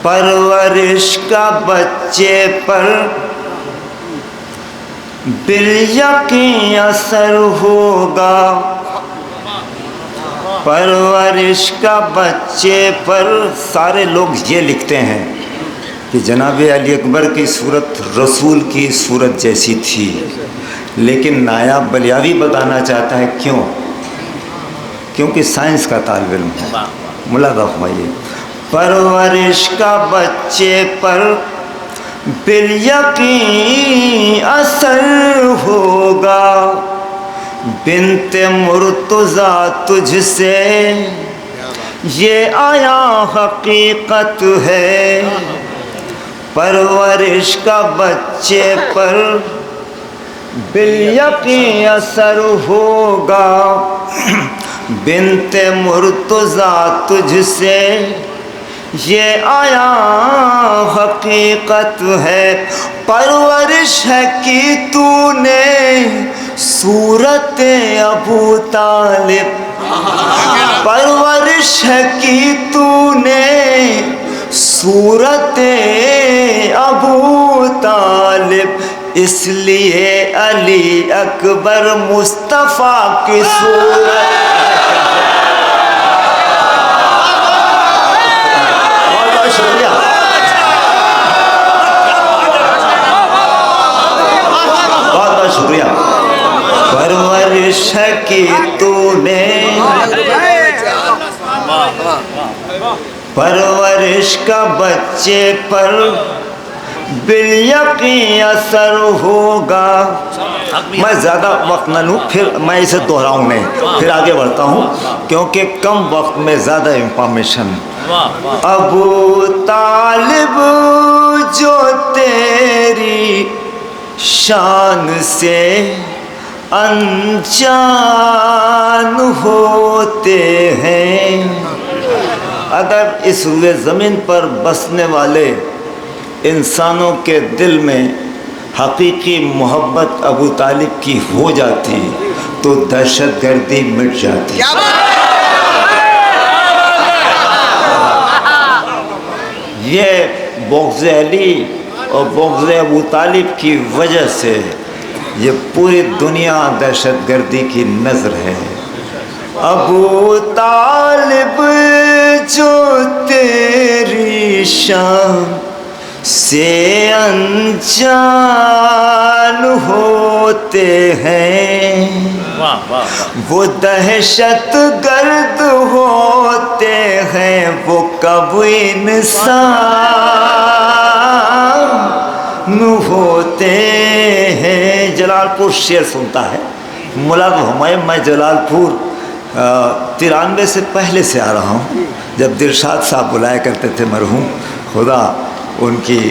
پرورش کا بچے پر بالیقین اثر ہوگا، پرورش کا بچے پر۔ سارے لوگ یہ لکھتے ہیں کہ جناب علی اکبر کی صورت رسول کی صورت جیسی تھی، لیکن نایاب بلیاوی بتانا چاہتا ہے کیوں؟ کیونکہ سائنس کا طالب علم ہے۔ ملاحظہ فرمائیے، پرورش کا بچے پر بالیقین اثر ہوگا، بنت مرتضیٰ تجھ سے یہ آیا حقیقت ہے، پرورش کا بچے پر بالیقین اثر ہوگا، بنت مرتضیٰ تجھ سے یہ آیا حقیقت ہے، پرورش ہے کی تو نے صورت ابو طالب، پرورش ہے کی تو نے صورت ابو طالب، اس لیے علی اکبر مصطفیٰ کی صورت۔ شکریہ۔ پرورش ہے کی تو نے، پرورش کا بچے پر بالیقین اثر ہوگا۔ میں زیادہ وقت نہ لوں، پھر میں اسے دہراؤں نہیں، پھر آگے بڑھتا ہوں کیونکہ کم وقت میں زیادہ انفارمیشن۔ ابو طالب جو تیری شان سے انجان ہوتے ہیں، اگر اس روئے زمین پر بسنے والے انسانوں کے دل میں حقیقی محبت ابو طالب کی ہو جاتی تو دہشت گردی مٹ جاتی۔ یہ بغض علی اور بغض ابو طالب کی وجہ سے یہ پوری دنیا دہشت گردی کی نظر ہے۔ ابو طالب جو تیری شان سے انجان ہوتے ہیں، وہ دہشت گرد ہوتے ہیں، وہ کب انسان ہوتے ہیں۔ جلال پور شعر سنتا ہے ملاحظہ ہمائے، میں جلال پور 93 سے پہلے سے آ رہا ہوں، جب دلشاد صاحب بلایا کرتے تھے مرحوم، خدا ان کی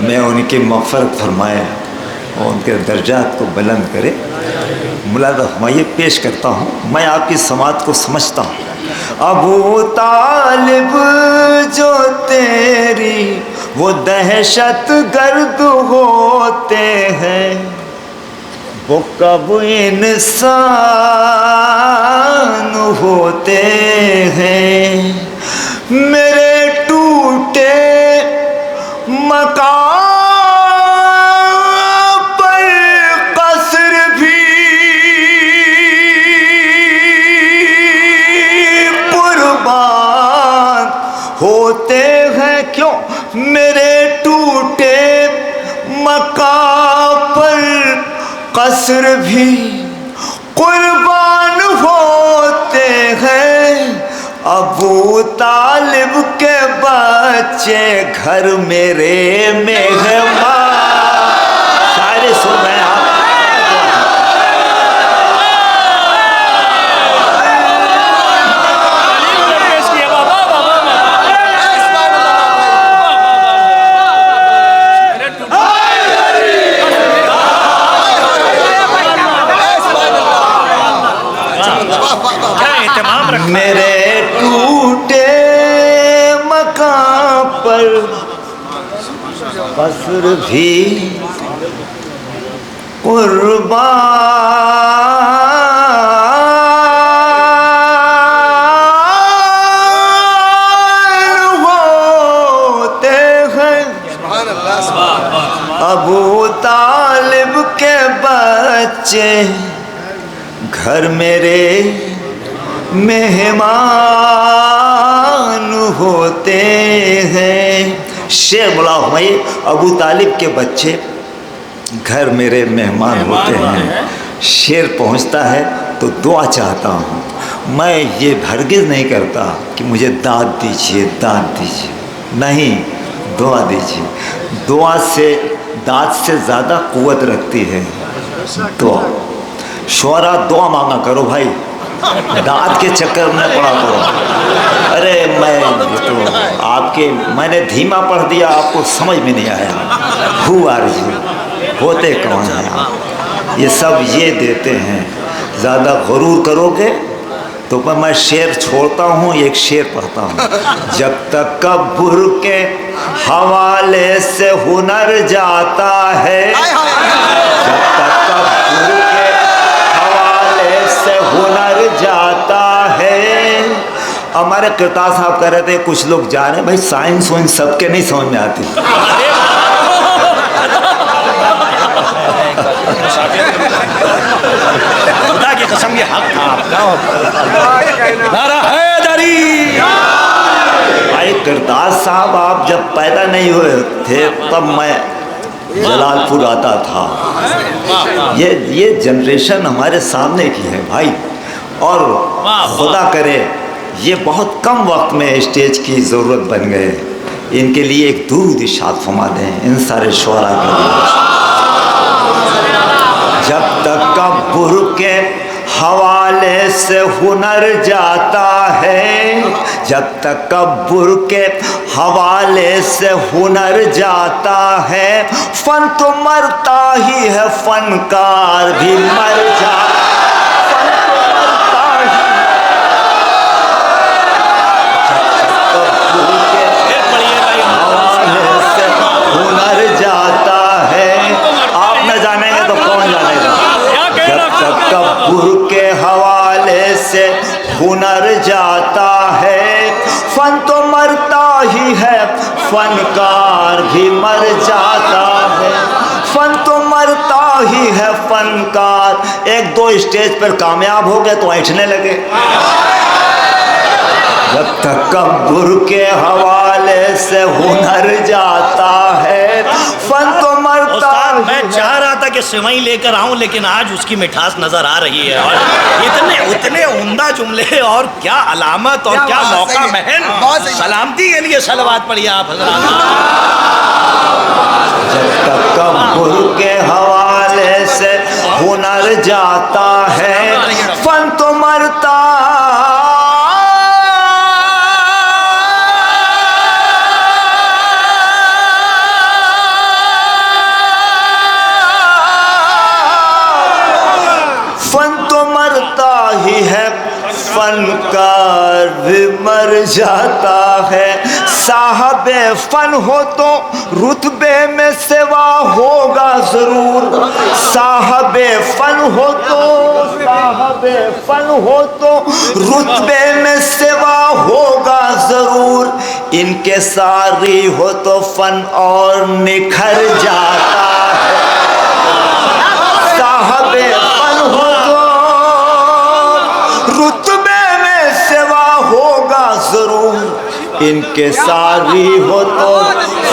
میں ان کی مغفرت فرمائے اور ان کے درجات کو بلند کرے۔ ملاحظہ فرمائیے، پیش کرتا ہوں، میں آپ کی سماعت کو سمجھتا ہوں۔ ابو طالب جو تیری وہ دہشت گرد ہوتے ہیں، وہ کب انسان ہوتے ہیں، میرے ٹوٹے مکان پر قصر بھی قربان ہوتے ہیں۔ کیوں؟ میرے ٹوٹے مکان پر قصر بھی قربان ہوتے ہیں، ابو طالب کے بچے گھر میرے مہمان۔ شاعری سن رہے ہیں آپ؟ میرے ٹوٹے مکان پر قصر بھی قربان بچے گھر میرے مہمان ہوتے ہیں. شعر بلا ہوئی ابو طالب کے بچے گھر میرے مہمان ہوتے ہیں. شعر پہنچتا ہے تو دعا چاہتا ہوں. میں یہ ہرگز نہیں کرتا کہ مجھے داد دیجیے داد دیجیے، نہیں، دعا دیجیے. دعا سے داد سے زیادہ قوت رکھتی ہے دعا. شعرا دعا مانگا کرو بھائی، داد کے چکر میں پڑا کرو. ارے میں نے دھیما پڑھ دیا، آپ کو سمجھ میں نہیں آیا. ہو آر یو، ہوتے کون ہیں آپ؟ یہ سب یہ دیتے ہیں. زیادہ غرور کرو گے تو میں شعر چھوڑتا ہوں، ایک شعر پڑھتا ہوں. جب تکبر کے حوالے سے ہنر جاتا ہے، جب تکبر کے حوالے سے ہنر جاتا ہے. ہمارے کرتار صاحب کہہ رہے تھے کچھ لوگ جا رہے ہیں بھائی سائنس وائنس سب کے نہیں سمجھ میں آتی. خدا کی قسم یہ حق تھا آپ کا. نعرہ حیدری. بھائی کرتار صاحب آپ جب پیدا نہیں ہوئے تھے تب میں جلال پور آتا تھا. یہ جنریشن ہمارے سامنے کی ہے بھائی، اور خدا کرے یہ بہت کم وقت میں اسٹیج کی ضرورت بن گئے. ان کے لیے ایک درود ارشاد فرما دیں ان سارے شعراء کے لیے. جب تکبر کے حوالے سے ہنر جاتا ہے، جب تکبر کے حوالے سے ہنر جاتا ہے، فن تو مرتا ہی ہے فنکار بھی مر جاتا ہے. تکبر کے حوالے سے ہنر جاتا ہے، فن تو مرتا ہی ہے فنکار بھی مر جاتا ہے. فن تو مرتا ہی ہے فنکار. ایک دو اسٹیج پر کامیاب ہو گئے تو ایٹھنے لگے. جب تکبر کے حوالے سے ہنر جاتا ہے، فن تو مرتا. میں چاہ رہا تھا کہ سوئی لے کر آؤں لیکن آج اس کی مٹھاس نظر آ رہی ہے. اور اتنے عمدہ جملے اور کیا علامت اور کیا موقع محل. سلامتی کے لیے صلوات پڑھیے آپ حضرات. جب تکبر کے حوالے سے ہنر جاتا ہے، فن تو مرتا. فنکار بھی مر جاتا ہے. صاحب فن ہو تو رتبے میں سوا ہوگا ضرور. صاحب فن ہو تو رتبے میں سوا ہوگا ضرور. ان کے ساری ہو تو فن اور نکھر جاتا ہے. صاحب فن ہو تو رتبے میں سوا ہوگا ضرور. ان کے ساری ہو تو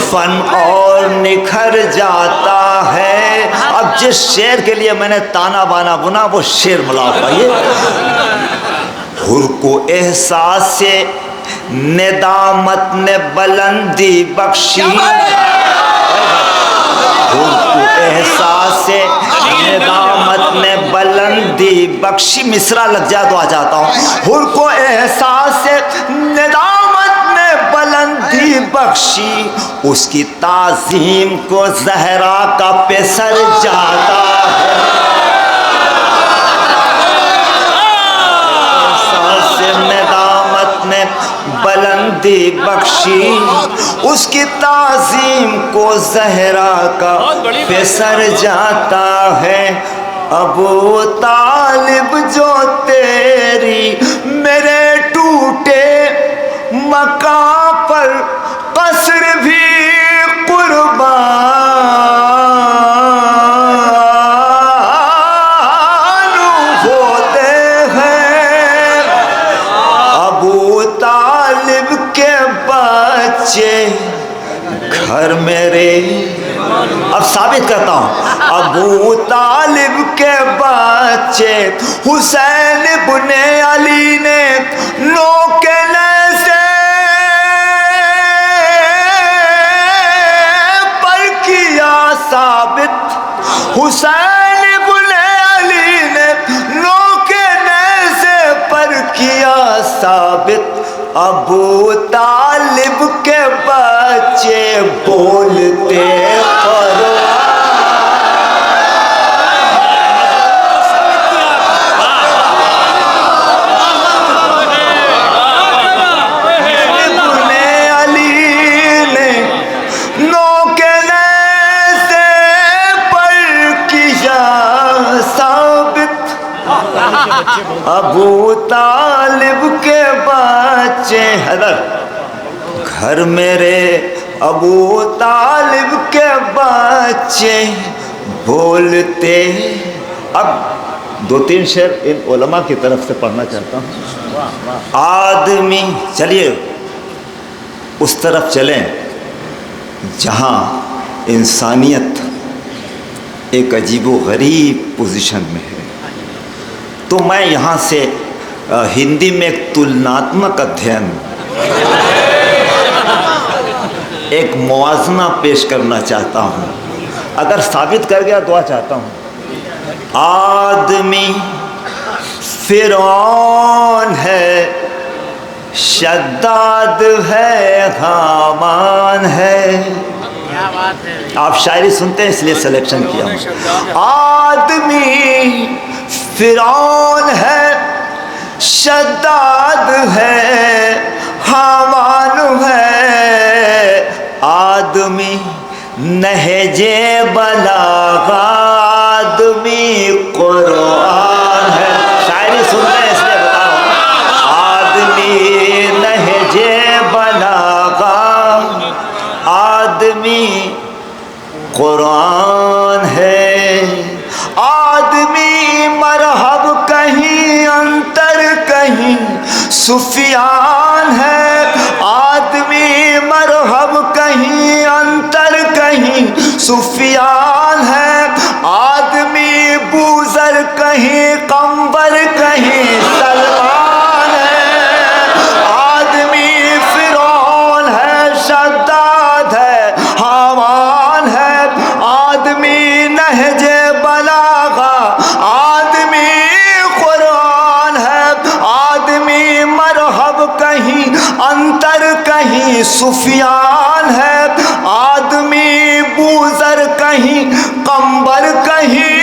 فن اور نکھر جاتا ہے. اب جس شعر کے لیے میں نے تانا بانا بنا وہ شعر ملاؤ بھائی. حر کو احساس سے ندامت نے بلندی بخشی. حر کو احساس سے ندامت نے بلندی بخشی. مصرع لگ جائے تو آ جاتا ہوں. حر کو احساس سے ندامت نے بلندی بخشی. اس کی تعظیم کو زہرا کا پیسر جاتا ہے. احساس سے ندامت نے بلندی بخشی. اس کی تعظیم کو زہرا کا پیسر جاتا ہے. ابو طالب جو تیری میرے ٹوٹے مکان پر قصر بھی قربان کے بچے گھر میرے، اب ثابت کرتا ہوں، ابو طالب کے بچے حسین بن علی نے نوکنے سے پر کیا ثابت، حسین بن علی نے نوکنے سے پر کیا ثابت، ابو طالب کے بچے بولتے ابو طالب کے بچے حیدر گھر میرے، ابو طالب کے بچے بولتے. اب دو تین شعر ان علماء کی طرف سے پڑھنا چاہتا ہوں. آدمی، چلیے اس طرف چلیں جہاں انسانیت ایک عجیب و غریب پوزیشن میں ہے. تو میں یہاں سے ہندی میں ایک تلناتمک ادھین، ایک موازنہ پیش کرنا چاہتا ہوں. اگر ثابت کر گیا دعا چاہتا ہوں. آدمی فرعون ہے، شداد ہے، حامان ہے. آپ شاعری سنتے ہیں اس لیے سلیکشن کیا ہوں. آدمی فرعون ہے، شداد ہے، حامان ہے. آدمی نہج بلاغہ، آدمی قرآن ہے. شاعری سنتے ہیں اس لیے بتا رہا ہوں. آدمی نہج بلاغہ، آدمی قرآن ہے. آدمی مرحب کہیں انتر کہیں سفیان ہے. آدمی مرحب کہیں انتر کہیں سفیان ہے. آدمی بوزر کہیں قمبر کہیں سلمان ہے. آدمی فرعون ہے، شداد ہے، حامان ہے. آدمی نہج بلاغہ، آدمی قرآن ہے. آدمی مرحب کہیں انتر کہیں سفیان ہے. آدمی بوزر کہیں قمبر کہیں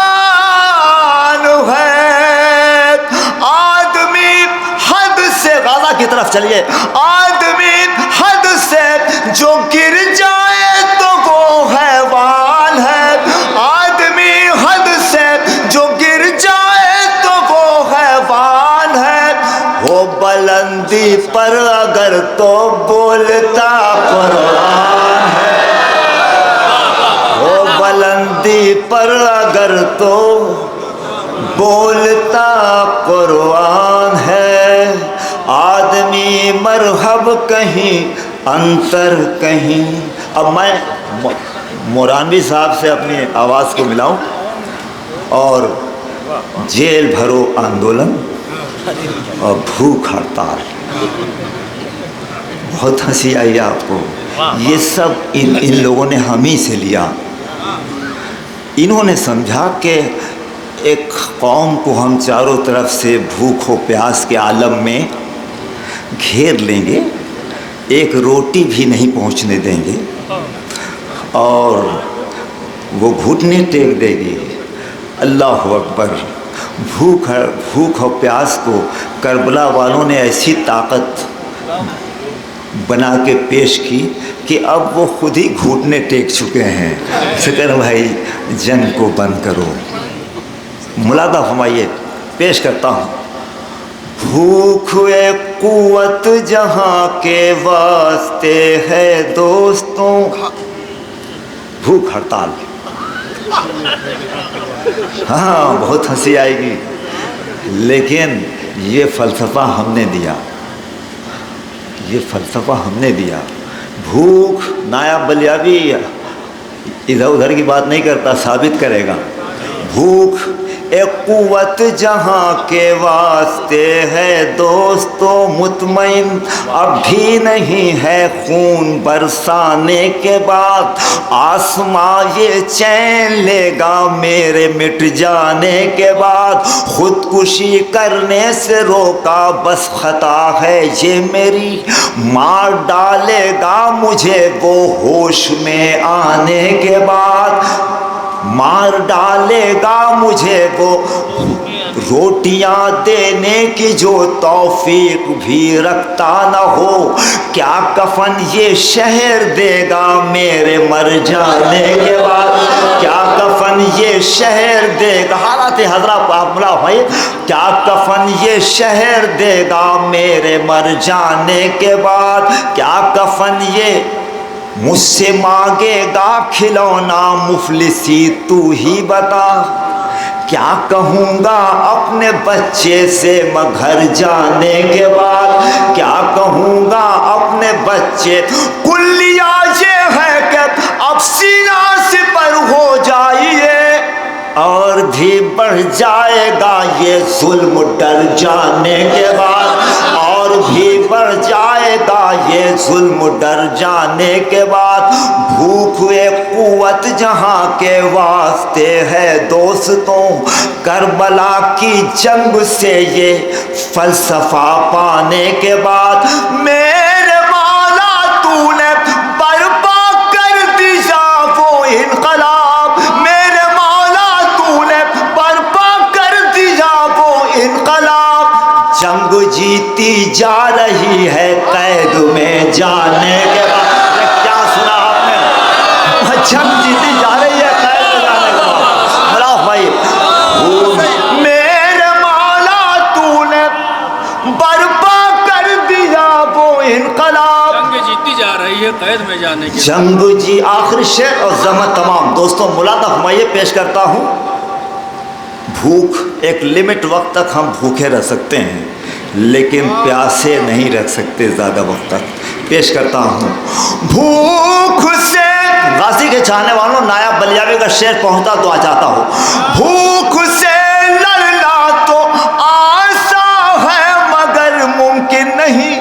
سلمان ہے. آدمی حد سے، غازہ کی طرف چلیے. آدمی حد سے جو گر جائے تو وہ حیوان ہے. آدمی حد سے جو گر جائے تو وہ حیوان ہے. وہ بلندی پر اگر تو بولتا قرآن ہے. وہ بلندی پر اگر تو بولتا قرآن ہے. آدمی مرحب کہیں انتر کہیں. اب میں مورانوی صاحب سے اپنی آواز کو ملاؤں اور جیل بھرو آندولن اور بھوک ہڑتال. بہت ہنسی آئی آپ کو. یہ سب ان لوگوں نے ہم ہی سے لیا. انہوں نے سمجھا کہ ایک قوم کو ہم چاروں طرف سے بھوک و پیاس کے عالم میں گھیر لیں گے، ایک روٹی بھی نہیں پہنچنے دیں گے اور وہ گھٹنے ٹیک دے گی. اللہ اکبر. بھوک و پیاس کو کربلا والوں نے ایسی طاقت بنا کے پیش کی کہ اب وہ خود ہی گھٹنے ٹیک چکے ہیں. فکر بھائی جنگ کو بند کرو. ملاحظہ فرمائیے، پیش کرتا ہوں. بھوک قوت جہاں کے واسطے ہے دوستوں. بھوک ہڑتال. ہاں بہت ہنسی آئے گی. لیکن یہ فلسفہ ہم نے دیا، یہ فلسفہ ہم نے دیا۔ بھوک، نایاب بلیابی ادھر ادھر کی بات نہیں کرتا، ثابت کرے گا۔ بھوک ایک قوت جہاں کے واسطے ہے دوستو مطمئن، اب بھی نہیں ہے خون برسانے کے بعد، آسمان یہ چین لے گا میرے مٹ جانے کے بعد، خودکشی کرنے سے روکا بس خطا ہے یہ میری، مار ڈالے گا مجھے وہ ہوش میں آنے کے بعد، مار ڈالے گا مجھے وہ روٹیاں دینے کی جو توفیق بھی رکھتا نہ ہو، کیا کفن یہ شہر دے گا میرے مر جانے کے بعد، کیا کفن یہ شہر دے گا، حالات حضرات ملا بھائی، کیا کفن یہ شہر دے گا میرے مر جانے کے بعد، کیا کفن یہ مجھ سے مانگے گا کھلونا مفلسی تو ہی بتا، کیا کہوں گا اپنے بچے سے میں گھر جانے کے بعد، کیا کہوں گا اپنے بچے، کلیا یہ ہے کہ اب سینہ سپر ہو جائیے، اور بھی بڑھ جائے گا یہ ظلم ڈر جانے کے بعد، اور بھی بڑھ جائے گا یہ ظلم ڈر جانے کے بعد، بھوک ایک قوت جہاں کے واسطے ہے دوستوں، کربلا کی جنگ سے یہ فلسفہ پانے کے بعد، میرے مولا تو نے برپا کر دیا وہ انقلاب، میرے مولا تو نے برپا کر دیا وہ انقلاب، جنگ جیتی جا رہی ہے قید میں جانے کے بعد، کیا سنا آپ نے، جنگ جیتی جا رہی ہے قید میں جانے کے بعد، بڑا بھائی، میرے مولا تو نے برپا کر دیا وہ انقلاب، جنگ جیتی جا رہی ہے قید میں جانے کے، جنگ جی آخری شعر اور زحمت تمام۔ دوستوں ملاحظہ فرمائیے، پیش کرتا ہوں، بھوک ایک لمٹ وقت تک ہم بھوکے رہ سکتے ہیں لیکن پیاسے نہیں رکھ سکتے زیادہ وقت تک۔ پیش کرتا ہوں، بھوک سے، غازی کے چاہنے والوں نایاب بلیابی کا شعر پہنچتا دعا چاہتا ہوں، بھوک سے لڑنا تو آسان ہے مگر ممکن نہیں،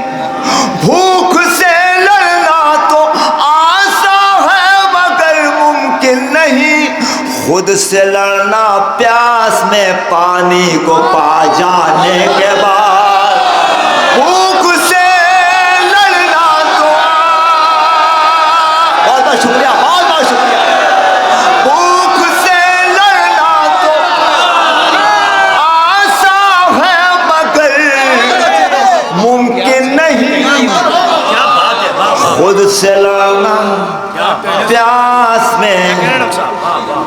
بھوک سے لڑنا تو آسان ہے مگر ممکن نہیں، خود سے لڑنا پیاس میں پانی کو پا جانے کے بعد، بھوک سے لڑنا تو، بہت بہت شکریہ، بہت بہت شکریہ، بھوک سے لڑنا تو آسان ہے مگر ممکن نہیں، کیا بات ہے، خود سے لڑنا پیاس میں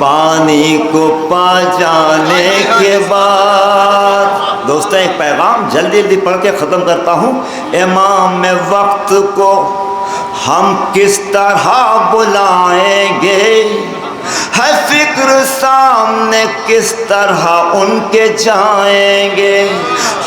پانی کو پا جانے کے بعد۔ دوستو ایک پیغام جلدی جلدی پڑھ کے ختم کرتا ہوں، امام وقت کو ہم کس طرح بلائیں گے، ہے فکر سامنے کس طرح ان کے جائیں گے،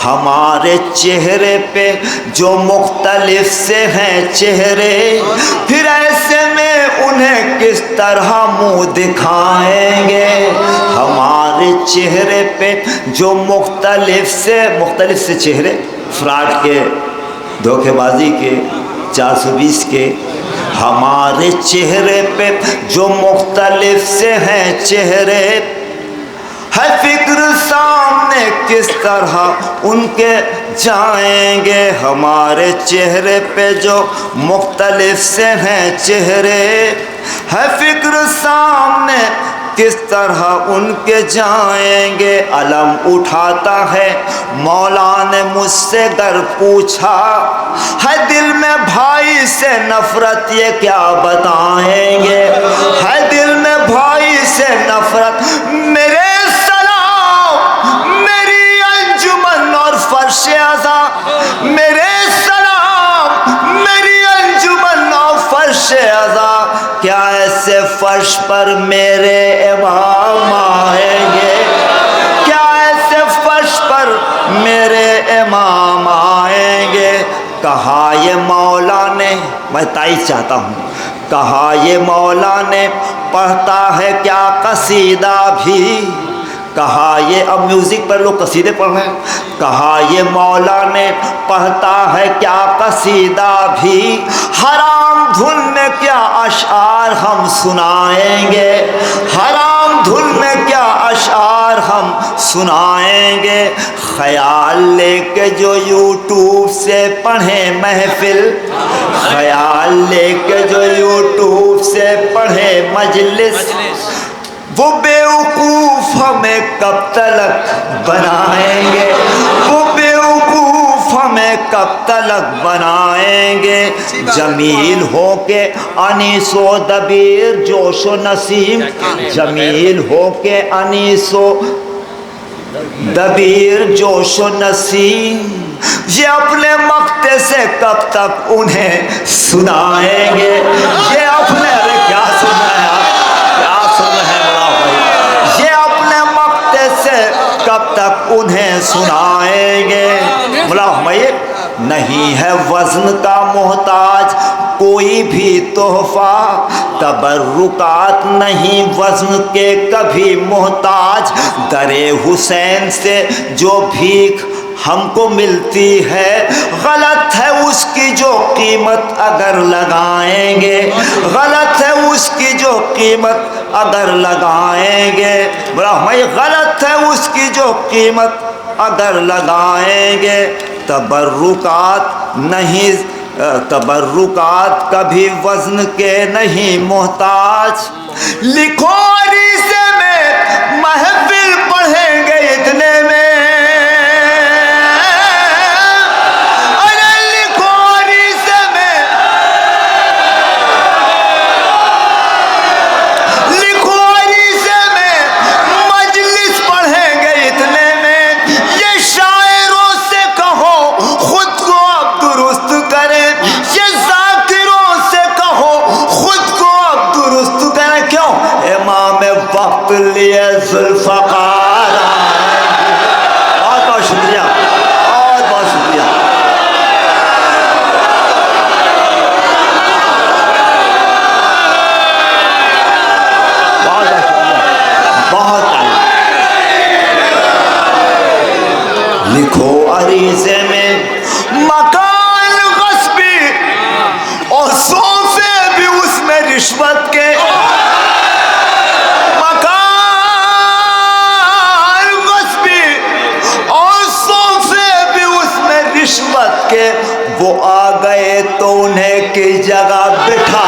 ہمارے چہرے پہ جو مختلف سے ہیں چہرے، پھر ایسے میں انہیں کس طرح منہ دکھائیں گے، ہمارے چہرے پہ جو مختلف سے چہرے، فراڈ کے، دھوکے بازی کے، 420 کے، ہمارے چہرے پہ جو مختلف سے ہیں چہرے، ہے فکر سامنے کس طرح ان کے جائیں گے، ہمارے چہرے پہ جو مختلف سے ہیں چہرے، ہے فکر سامنے کس طرح ان کے جائیں گے، علم اٹھاتا ہے مولا نے مجھ سے گر پوچھا، ہے دل میں بھائی سے نفرت یہ کیا بتائیں گے، ہے دل میں بھائی سے نفرت، میرے سلام میری انجمن اور فرش عزا، میرے سلام میری انجمن اور فرش عزا، کیا ایسے فرش پر میرے امام آئیں گے، کیا ایسے فرش پر میرے امام آئیں گے. کہا یہ مولا نے, میں تائید چاہتا ہوں, کہا یہ مولا نے پڑھتا ہے کیا قصیدہ بھی. کہا یہ, اب میوزک پر لوگ قصیدے پڑھ رہے ہیں. کہا یہ مولا نے پڑھتا ہے کیا قصیدہ بھی. حرام دھن میں کیا اشعار ہم سنائیں گے, حرام دھن میں کیا اشعار ہم سنائیں گے. خیال لے کے جو یوٹیوب سے پڑھیں محفل, خیال لے کے جو یوٹیوب سے پڑھیں مجلس, وہ بیوقوف ہمیں کب تلک بنائیں گے, وہ بیوقوف ہمیں کب تلک بنائیں گے. جمیل ہو کے انیس و دبیر جوش و نسیم, جمیل ہو کے انیس و دبیر جوش و نسیم, یہ اپنے مقتے سے کب تک انہیں سنائیں گے. یہ اپنے, کیا سن رہے ہیں آپ, کیا سن رہے ہیں بڑا بھائی, یہ اپنے مقتے سے کب تک انہیں سنائیں گے. مولا ہمیں نہیں ہے وزن کا محتاج کوئی بھی تحفہ, تبرکات نہیں وزن کے کبھی محتاج. در حسین سے جو بھیک ہم کو ملتی ہے, غلط ہے اس کی جو قیمت اگر لگائیں گے, غلط ہے اس کی جو قیمت اگر لگائیں گے. بڑا ہمیں غلط ہے اس کی جو قیمت اگر لگائیں گے. تبرکات نہیں, تبرکات کبھی وزن کے نہیں محتاج. لکھو عریضے میں محفل پڑھیں گے اتنے میں, ارے لکھو عریضے میں, لکھو عریضے میں مجلس پڑھیں گے اتنے میں. یہ شاعروں سے کہو خود کو اب درست کریں, یہ ذاکروں سے کہو خود کو اب درست کریں. کیوں؟ امام وقت لیے ذوالفقار. بہت بہت شکریہ, بہت بہت شکریہ. بہت بہت شکریہ, بہت تعریف. لکھو عریضے میں مکان غصبی اور صوفے بھی اس میں رشوت کے, مکان غصبی اور صوفے بھی اس میں رشوت کے. وہ آ گئے تو انہیں کی جگہ بٹھا